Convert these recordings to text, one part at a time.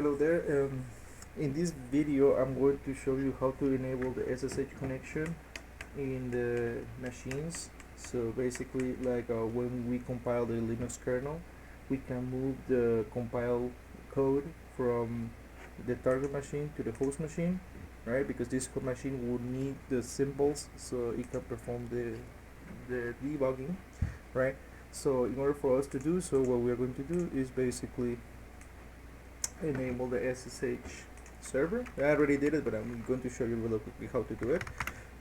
Hello there. In this video, I'm going to show you how to enable the SSH connection in the machines. So basically, when we compile the Linux kernel, we can move the compile code from the target machine to the host machine, right? Because this machine would need the symbols so it can perform the debugging, right? So in order for us to do so, what we are going to do is basically enable the SSH server. I already did it, but I'm going to show you really quickly how to do it.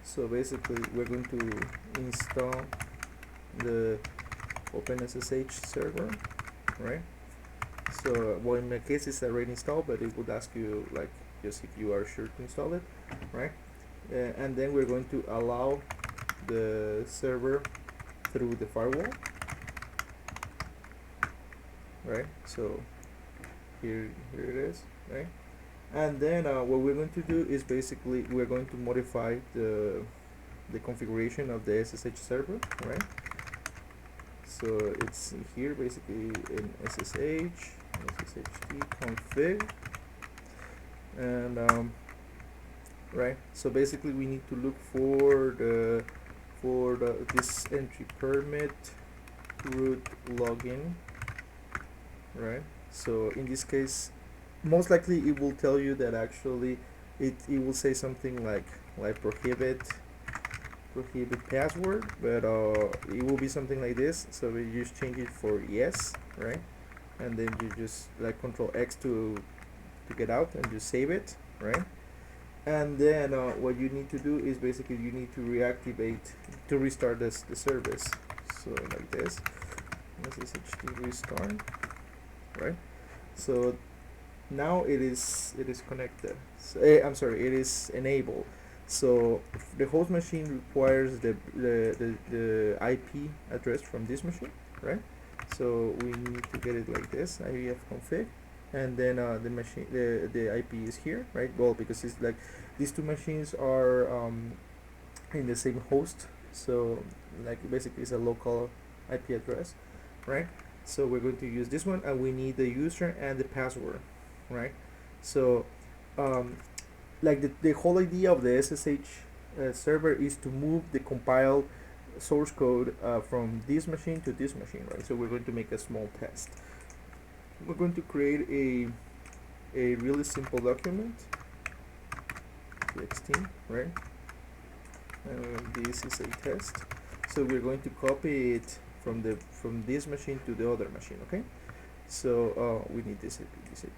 So basically, we're going to install the OpenSSH server, right? So, well, in my case, it's already installed, but it would ask you like just if you are sure to install it, right? And then we're going to allow the server through the firewall, right? So here it is, right? And then what we're going to do is basically we're going to modify the configuration of the SSH server, right? So it's here basically in SSH config, and right. So basically we need to look for this entry permit root login, right? So in this case, most likely it will tell you that actually it will say something like prohibit password, but it will be something like this. So we just change it for yes, right? And then you just like Control X to get out and just save it, right? And then what you need to do is basically you need to restart the service. So like this, SSH restart, right? So now it is connected. So, I'm sorry, it is enabled. So the host machine requires the IP address from this machine, right? So we need to get it like this, ifconfig, and then the IP is here, right? Well, because it's like these two machines are in the same host, so like basically it's a local IP address, right? So we're going to use this one, and we need the user and the password, right? So like the whole idea of the SSH server is to move the compiled source code from this machine to this machine, right? So we're going to make a small test. We're going to create a really simple document, txt, right? This is a test. So we're going to copy it from this machine to the other machine, okay? So we need this IP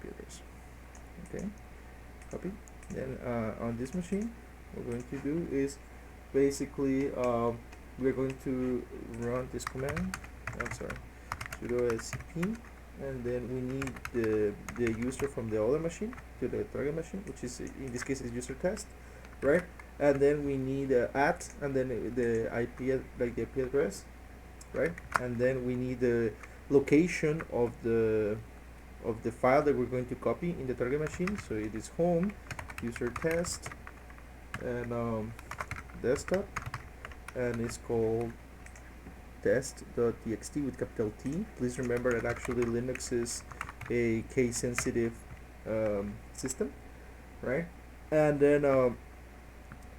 address, okay? Copy. Then on this machine, what we're going to do is basically we're going to run this command. I'm sorry, sudo cp, and then we need the user from the other machine to the target machine, which is in this case is user test, right? And then we need at, and then the IP, like the IP address, right? And then we need the location of the file that we're going to copy in the target machine. So it is home, user test, and desktop, and it's called test.txt with capital T. Please remember that actually Linux is a case sensitive system, right? And then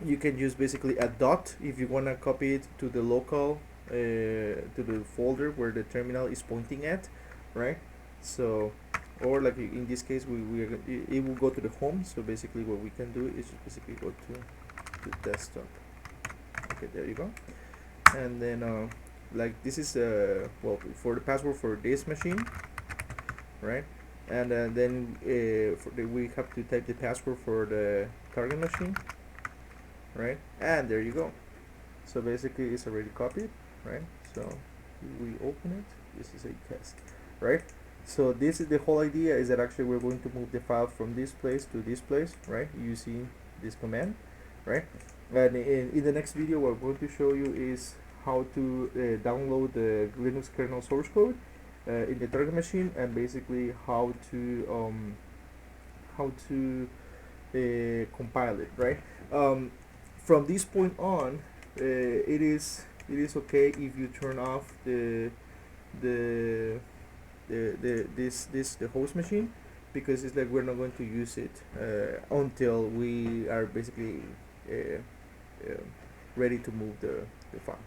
you can use basically a dot if you want to copy it to the local to the folder where the terminal is pointing at, right? So, or like in this case it will go to the home. So basically what we can do is just basically go to desktop. Okay, there you go. And then like this is well, for the password for this machine, right? And then we have to type the password for the target machine, right? And there you go. So basically it's already copied, right? So we open it. This is a test, right? So this is the whole idea, is that actually we're going to move the file from this place to this place, right, using this command, right? And in the next video, what I'm going to show you is how to download the Linux kernel source code in the target machine, and basically how to compile it, right? From this point on, it is okay if you turn off the host machine, because it's like we're not going to use it until we are basically uh, ready to move the file.